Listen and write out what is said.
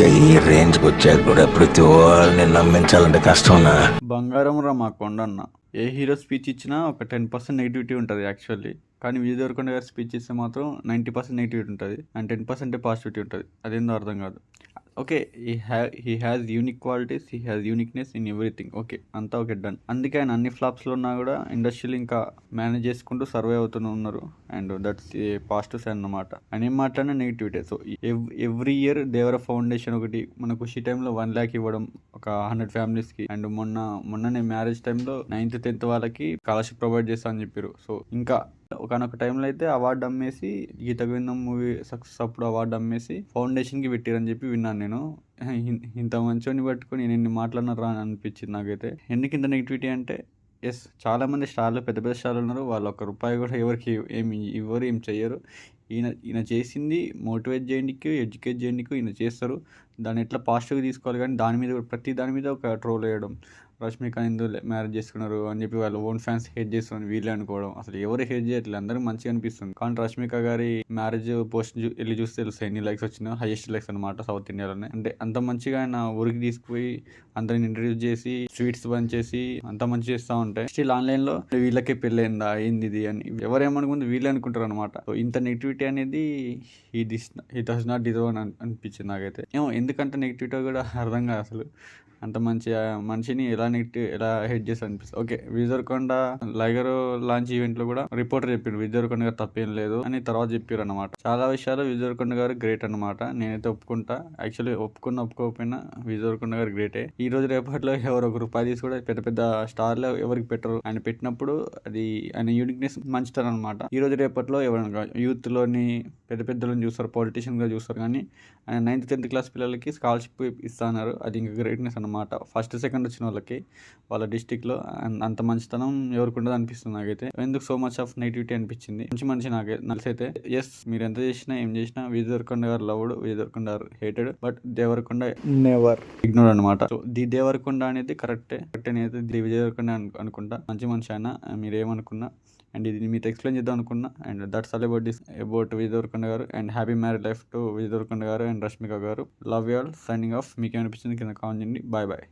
ఈ రేంజ్కి వచ్చాక కూడా ప్రతి వాళ్ళని నమ్మించాలంటే కష్టం. బంగారం రా మా కొండన్న. ఏ హీరో స్పీచ్ ఇచ్చినా ఒక 10% నెగిటివిటీ ఉంటుంది యాక్చువల్లీ. కానీ విజయ్ దేవరకొండ గారు స్పీచ్ ఇస్తే మాత్రం 90% నెగిటివిటీ ఉంటుంది అండ్ 10% పాజిటివిటీ ఉంటుంది. అదేందో అర్థం కాదు. Okay, he has unique qualities, he has uniqueness in everything. Okay, అంతా ఓకే, డన్. అందుకే ఆయన అన్ని ఫ్లాప్స్లో ఉన్నా కూడా ఇండస్ట్రీలో ఇంకా మేనేజ్ చేసుకుంటూ సర్వే అవుతూనే ఉన్నారు. And that's a positive sign అన్నమాట. ఆయన ఏం మాట్లాడినా negativity. So every year Devara foundation ఒకటి మన ఖుషి టైంలో 1 lakh ఇవ్వడం ఒక 100 ఫ్యామిలీస్కి. అండ్ మొన్ననే మ్యారేజ్ టైంలో 9th 10th వాళ్ళకి స్కాలర్షిప్ ప్రొవైడ్ చేస్తా అని చెప్పారు. సో ఇంకా ఒకనొక టైంలో అయితే అవార్డు అమ్మేసి గీత గోవిందం మూవీ సక్సెస్ అప్పుడు అవార్డు అమ్మేసి ఫౌండేషన్కి పెట్టారని చెప్పి విన్నాను నేను. ఇంత మంచిని పట్టుకొని నేను ఎన్ని మాట్లాడినారా అని అనిపించింది నాకైతే. ఎందుకు ఇంత నెగిటివిటీ అంటే, ఎస్, చాలామంది స్టార్లు, పెద్ద పెద్ద స్టార్లు ఉన్నారు. వాళ్ళు 1 రూపాయి కూడా ఎవరికి ఏమి ఇవ్వరు, ఏం చెయ్యరు. ఈయన చేసింది మోటివేట్ చేయడానికి, ఎడ్యుకేట్ చేయడానికి ఈయన చేస్తారు. దాన్ని ఎట్లా పాజిటివ్గా తీసుకోవాలి. కానీ దాని మీద ప్రతి దాని మీద ఒక ట్రోల్ వేయడం, రష్మిక ఎందుకు మ్యారేజ్ చేసుకున్నారు అని చెప్పి వాళ్ళ ఓన్ ఫ్యాన్స్ హేట్ చేస్తున్నారు వీళ్ళే అనుకోవడం. అసలు ఎవరు హేట్ చేయట్లేదు, అందరికి మంచిగా అనిపిస్తుంది. కానీ రష్మిక గారి మ్యారేజ్ పోస్ట్ వెళ్ళి చూస్తే తెలుస్తాయి ఎన్ని లైక్స్ వచ్చినా. హైయెస్ట్ లైక్స్ అనమాట సౌత్ ఇండియాలోనే. అంటే అంత మంచిగా ఆయన ఊరికి తీసుకుపోయి అందరిని ఇంట్రడ్యూస్ చేసి స్వీట్స్ పంచేసి అంత మంచి చేస్తూ ఉంటాయి. స్టిల్ ఆన్లైన్లో వీళ్ళకే పెళ్ళైందా ఏంది ఇది అని ఎవరేమనుకుంది వీళ్ళే అనుకుంటారు అనమాట. సో ఇంత నెగిటివిటీ అనేది ఈ డస్ నాట్ డిజర్వ్ అని అనిపించింది నాకైతే. ఏమో ఎందుకంటే నెగిటివిటీ కూడా అర్థం కాదు అసలు. అంత మంచి మనిషిని ఎలా హెడ్ చేసి అనిపిస్తుంది. ఓకే, విజయ్ దేవరకొండ లైగర్ లాంచ్ ఈవెంట్ లో కూడా రిపోర్టర్ చెప్పారు విజయ్ దేవరకొండ గారు తప్పేం లేదు అని తర్వాత చెప్పారు అనమాట. చాలా విషయాలు విజయ్ దేవరకొండ గారు గ్రేట్ అనమాట. నేనైతే ఒప్పుకుంటా. యాక్చువల్లీ ఒప్పుకోకపోయినా విజయ్ దేవరకొండ గారు గ్రేటే. ఈ రోజు రేపట్లో ఎవరు 1 రూపాయి తీసి కూడా పెద్ద పెద్ద స్టార్లు ఎవరికి పెట్టరు. ఆయన పెట్టినప్పుడు అది ఆయన యూనిక్నెస్ మంచితనం అనమాట. ఈ రోజు రేపట్లో ఎవరైనా యూత్ లోని పెద్ద పెద్దలను చూస్తారు, పొలిటీషియన్ గా చూస్తారు. కానీ ఆయన 9th 10th క్లాస్ పిల్లలకి స్కాలర్షిప్ ఇస్తున్నారు. అది ఇంకా గ్రేట్నెస్ అనమాట. ఫస్ట్ సెకండ్ వచ్చిన వాళ్ళకి వాళ్ళ డిస్టిక్లో అంత మంచితనం ఎవరికి ఉండదు అనిపిస్తుంది నాకైతే. ఎందుకు సో మచ్ ఆఫ్ నెగిటివిటీ అనిపించింది. మంచి మనిషి నాకైతే. ఎస్, మీరు ఎంత చేసినా ఏం చేసినా విజయ్ దేవరకొండ గారు loved, Vijay Deverakonda garu hated, but Deverakonda never ignore అనమాట. సో ది దేవరకొండ అనేది కరెక్టే నేనైతే ది విజయ్ దేవరకొండ అనుకుంటా. మంచి మనిషి ఆయన, మీరు ఏమనుకున్నా. అండ్ ఇది మీతో ఎక్స్ప్లెయిన్ చేద్దాం అనుకున్నా. And that's all about Vijay Deverakonda గారు. And happy married life to Vijay Deverakonda గారు అండ్ రష్మిక గారు. Love you all. Signing off. మీకు ఏమనిపించింది కింద కామెంట్ చేయండి. Bye bye.